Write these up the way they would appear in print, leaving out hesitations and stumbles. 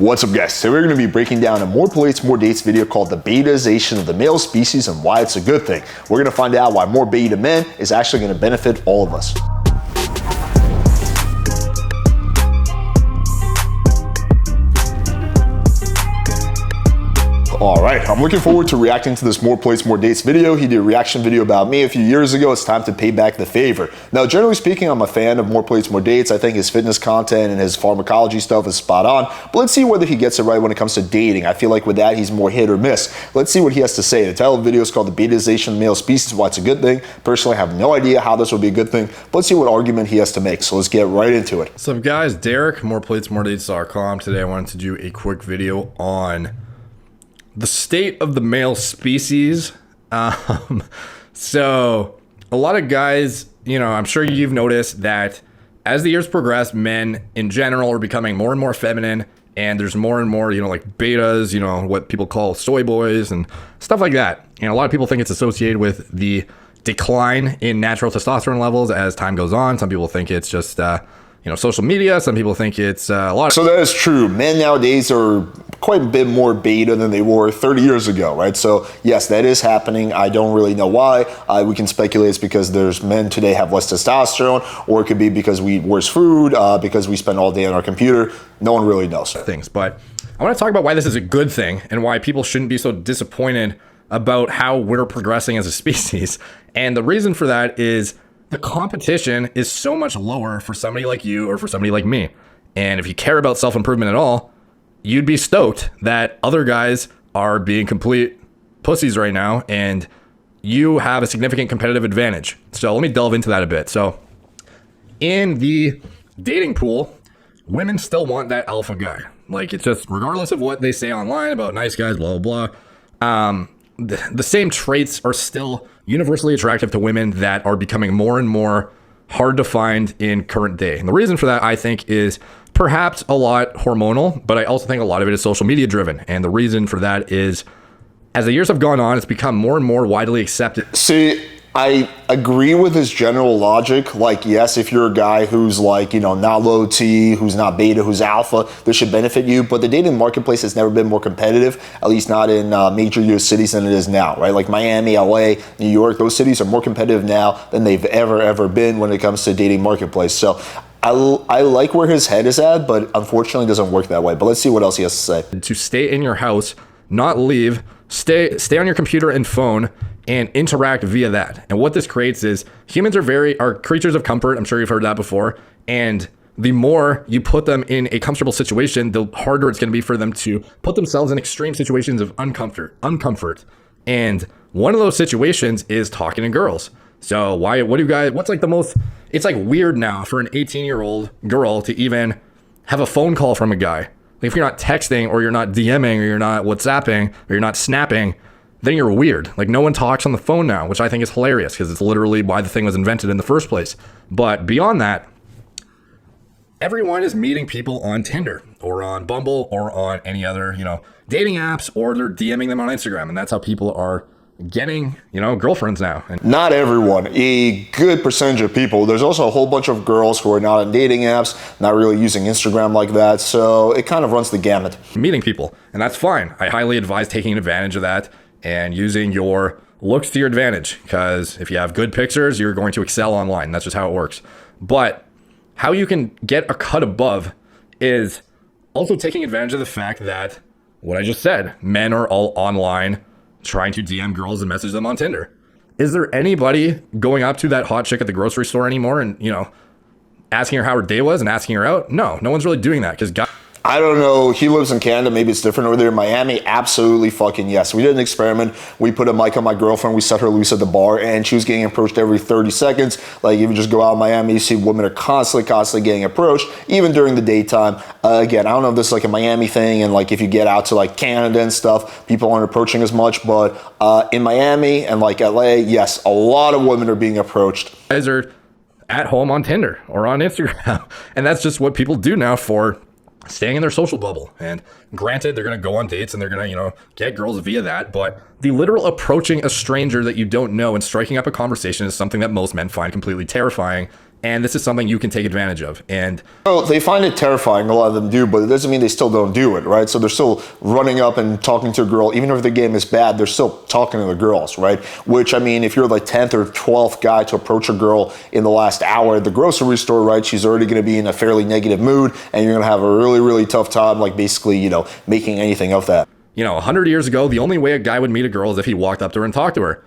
What's up guys, today we're going to be breaking down a more plates, more dates video called the betaization of the male species and why it's a good thing. We're going to find out why more beta men is actually going to benefit all of us. Alright, I'm looking forward to reacting to this more plates, more dates video. He did a reaction video about me a few years ago. It's time to pay back the favor. Now, generally speaking, I'm a fan of more plates, more dates. I think his fitness content and his pharmacology stuff is spot on. But let's see whether he gets it right when it comes to dating. I feel like with that, he's more hit or miss. Let's see what he has to say. The title of the video is called The Betaization of the Male Species, Why It's a Good Thing. Personally, I have no idea how this will be a good thing, but let's see what argument he has to make. So let's get right into it. What's up guys, Derek, moreplatesmoredates.com. Today I wanted to do a quick video on the state of the male species. So a lot of guys, I'm sure you've noticed that as the years progress, men in general are becoming more and more feminine, and there's more and more, like betas, what people call soy boys and stuff like that. And a lot of people think it's associated with the decline in natural testosterone levels as time goes on. Some people think it's just, social media. Some people think it's a lot. So that is true. Men nowadays are quite a bit more beta than they were 30 years ago, right? So yes, that is happening. I don't really know why. We can speculate it's because there's men today have less testosterone, or it could be because we eat worse food, because we spend all day on our computer. No one really knows. Things, but I want to talk about why this is a good thing and why people shouldn't be so disappointed about how we're progressing as a species. And the reason for that is the competition is so much lower for somebody like you or for somebody like me. And if you care about self-improvement at all, you'd be stoked that other guys are being complete pussies right now and you have a significant competitive advantage. So let me delve into that a bit. So in the dating pool, women still want that alpha guy. Like, it's just regardless of what they say online about nice guys, blah, blah, blah. The same traits are still universally attractive to women that are becoming more and more hard to find in current day. And the reason for that, I think, is perhaps a lot hormonal, but I also think a lot of it is social media driven. And the reason for that is, as the years have gone on, it's become more and more widely accepted. See, I agree with his general logic. Like, yes, if you're a guy who's like, not low T, who's not beta, who's alpha, this should benefit you. But the dating marketplace has never been more competitive, at least not in major US cities than it is now, right? Like Miami, LA, New York, those cities are more competitive now than they've ever been when it comes to dating marketplace. So I like where his head is at, but unfortunately it doesn't work that way. But let's see what else he has to say. To stay in your house, not leave, stay on your computer and phone, and interact via that. And what this creates is humans are creatures of comfort. I'm sure you've heard that before. And the more you put them in a comfortable situation, the harder it's going to be for them to put themselves in extreme situations of uncomfort. And one of those situations is talking to girls. So what's like the most, it's like weird now for an 18-year-old girl to even have a phone call from a guy. Like, if you're not texting or you're not DMing or you're not WhatsApping or you're not snapping, then you're weird. Like, no one talks on the phone now, which I think is hilarious because it's literally why the thing was invented in the first place. But beyond that, everyone is meeting people on Tinder or on Bumble or on any other, dating apps, or they're DMing them on Instagram. And that's how people are getting, girlfriends now. And not everyone, a good percentage of people. There's also a whole bunch of girls who are not on dating apps, not really using Instagram like that. So it kind of runs the gamut. Meeting people, and that's fine. I highly advise taking advantage of that and using your looks to your advantage, because if you have good pictures, you're going to excel online. That's just how it works. But how you can get a cut above is also taking advantage of the fact that what I just said, men are all online trying to DM girls and message them on Tinder. Is there anybody going up to that hot chick at the grocery store anymore and, asking her how her day was and asking her out? No one's really doing that, because guys... I don't know. He lives in Canada. Maybe it's different over there in Miami. Absolutely fucking yes. We did an experiment. We put a mic on my girlfriend. We set her loose at the bar, and she was getting approached every 30 seconds. Like, if you just go out in Miami, you see women are constantly getting approached, even during the daytime. Again, I don't know if this is like a Miami thing, and like if you get out to like Canada and stuff, people aren't approaching as much. But in Miami and like LA, yes, a lot of women are being approached. Guys are at home on Tinder or on Instagram, and that's just what people do now for staying in their social bubble. And granted, they're going to go on dates and they're going to, get girls via that. But the literal approaching a stranger that you don't know and striking up a conversation is something that most men find completely terrifying. And this is something you can take advantage of. And well, they find it terrifying, a lot of them do, but it doesn't mean they still don't do it, right? So they're still running up and talking to a girl, even if the game is bad, they're still talking to the girls, right? Which, I mean, if you're like 10th or 12th guy to approach a girl in the last hour at the grocery store, right, she's already going to be in a fairly negative mood, and you're going to have a really, really tough time, like basically, making anything of that. 100 years ago, the only way a guy would meet a girl is if he walked up to her and talked to her.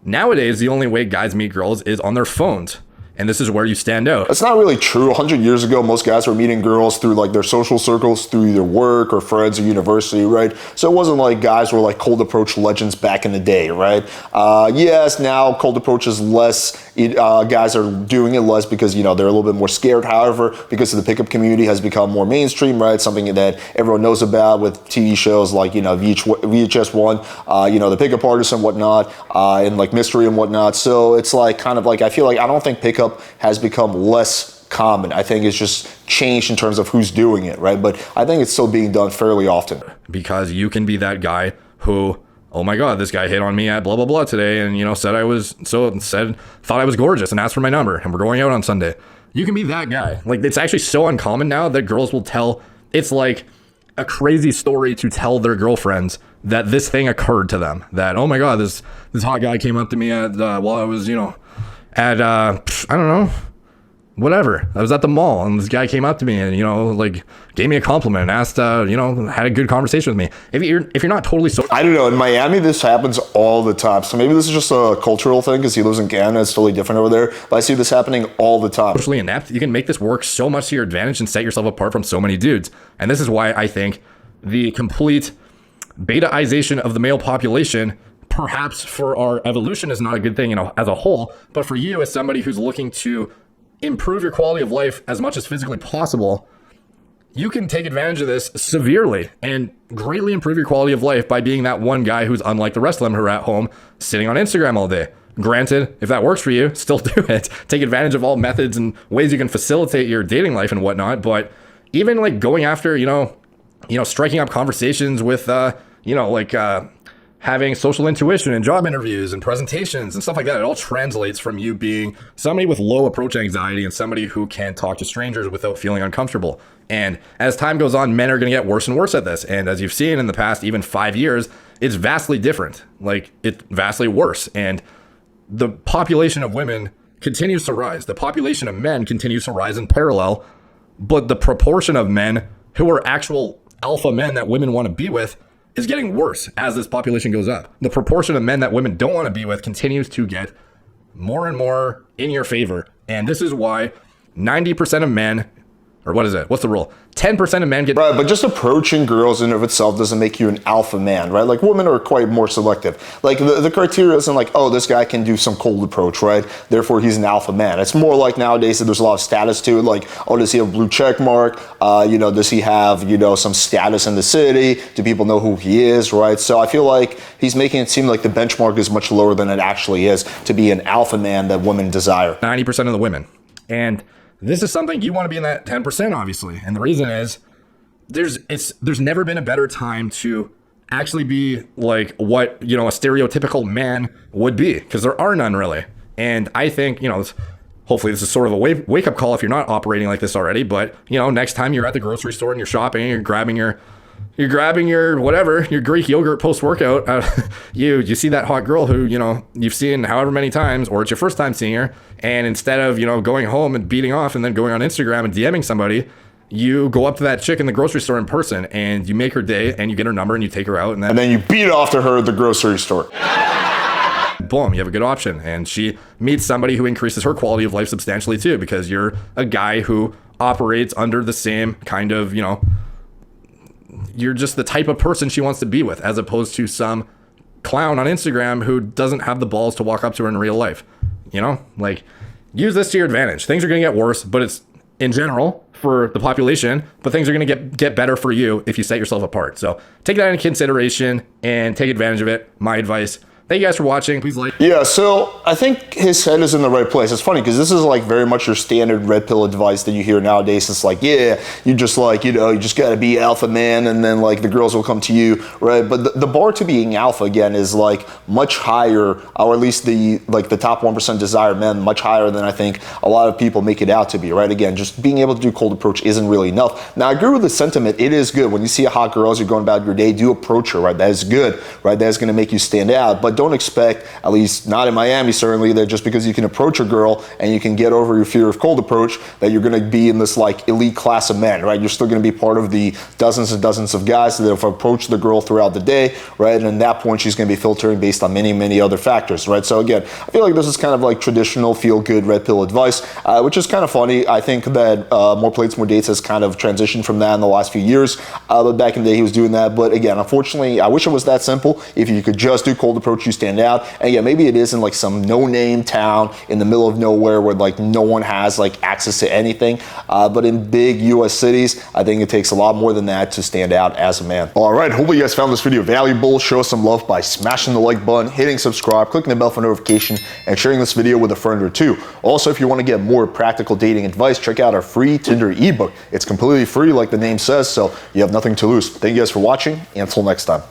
Nowadays, the only way guys meet girls is on their phones. And this is where you stand out. That's not really true. 100 years ago, most guys were meeting girls through like their social circles, through either work or friends or university, right? So it wasn't like guys were like cold approach legends back in the day, right? Yes, now cold approach is less. Guys are doing it less because, they're a little bit more scared. However, because the pickup community has become more mainstream, right? Something that everyone knows about with TV shows like, VHS1, the pickup artists and whatnot, and like mystery and whatnot. So it's like kind of like, I feel like I don't think pickup has become less common. I think it's just changed in terms of who's doing it, right? But I think it's still being done fairly often. Because you can be that guy who, oh my God, this guy hit on me at blah, blah, blah today and, thought I was gorgeous and asked for my number and we're going out on Sunday. You can be that guy. Like, it's actually so uncommon now that girls will tell, it's like a crazy story to tell their girlfriends that this thing occurred to them. That, oh my God, this hot guy came up to me while I was, at I don't know, whatever. I was at the mall and this guy came up to me and gave me a compliment and asked had a good conversation with me. If you're not totally so, I don't know, in Miami this happens all the time, so maybe this is just a cultural thing because he lives in Canada. It's totally different over there, but I see this happening all the time. Socially inept, you can make this work so much to your advantage and set yourself apart from so many dudes. And this is why I think the complete betaization of the male population, perhaps for our evolution, is not a good thing, as a whole, but for you as somebody who's looking to improve your quality of life as much as physically possible, you can take advantage of this severely and greatly improve your quality of life by being that one guy who's unlike the rest of them who are at home sitting on Instagram all day. Granted, if that works for you, still do it. Take advantage of all methods and ways you can facilitate your dating life and whatnot, but even like going after, striking up conversations with, having social intuition and job interviews and presentations and stuff like that, it all translates from you being somebody with low approach anxiety and somebody who can talk to strangers without feeling uncomfortable. And as time goes on, men are going to get worse and worse at this. And as you've seen in the past, even 5 years, it's vastly different. Like, it's vastly worse. And the population of women continues to rise. The population of men continues to rise in parallel. But the proportion of men who are actual alpha men that women want to be with is getting worse as this population goes up. The proportion of men that women don't want to be with continues to get more and more in your favor. And this is why 90% of men, or what is it? What's the rule? 10% of men get... Right, but just approaching girls in of itself doesn't make you an alpha man, right? Like, women are quite more selective. Like, the criteria isn't like, oh, this guy can do some cold approach, right? Therefore, he's an alpha man. It's more like nowadays that there's a lot of status to it. Like, oh, does he have a blue check mark? Does he have, some status in the city? Do people know who he is, right? So I feel like he's making it seem like the benchmark is much lower than it actually is to be an alpha man that women desire. 90% of the women. And this is something you want to be in that 10%, obviously. And the reason is there's never been a better time to actually be like what, a stereotypical man would be, because there are none really. And I think, hopefully this is sort of a wake up call if you're not operating like this already. But, next time you're at the grocery store and you're shopping, you're grabbing your whatever, your Greek yogurt post-workout, you see that hot girl who, you've seen however many times, or it's your first time seeing her. And instead of, going home and beating off and then going on Instagram and DMing somebody, you go up to that chick in the grocery store in person and you make her day and you get her number and you take her out. And then you beat off to her at the grocery store. Boom, you have a good option. And she meets somebody who increases her quality of life substantially too, because you're a guy who operates under the same kind of, you're just the type of person she wants to be with, as opposed to some clown on Instagram who doesn't have the balls to walk up to her in real life. Use this to your advantage. Things are going to get worse, but it's in general for the population, but things are going to get better for you if you set yourself apart. So take that into consideration and take advantage of it. My advice. Thank you guys for watching. Please like. Yeah, so I think his head is in the right place. It's funny because this is like very much your standard red pill advice that you hear nowadays. It's like, yeah, you just like, you just got to be alpha man, and then like the girls will come to you, right? But the bar to being alpha again is like much higher, or at least the top 1% desire men, much higher than I think a lot of people make it out to be, right? Again, just being able to do cold approach isn't really enough. Now I agree with the sentiment. It is good when you see a hot girl as you're going about your day, do approach her, right? That is good, right? That is going to make you stand out, but don't expect, at least not in Miami certainly, that just because you can approach a girl and you can get over your fear of cold approach, that you're going to be in this like elite class of men, right? You're still going to be part of the dozens and dozens of guys that have approached the girl throughout the day, right? And at that point, she's going to be filtering based on many, many other factors, right? So again, I feel like this is kind of like traditional feel-good red pill advice, which is kind of funny. I think that More Plates, More Dates has kind of transitioned from that in the last few years, but back in the day he was doing that. But again, unfortunately, I wish it was that simple. If you could just do cold approach, you stand out. And yeah, maybe it is in like some no-name town in the middle of nowhere where like no one has like access to anything. But in big US cities, I think it takes a lot more than that to stand out as a man. All right, hopefully you guys found this video valuable. Show us some love by smashing the like button, hitting subscribe, clicking the bell for notification, and sharing this video with a friend or two. Also, if you want to get more practical dating advice, check out our free Tinder ebook. It's completely free like the name says, so you have nothing to lose. Thank you guys for watching, and until next time.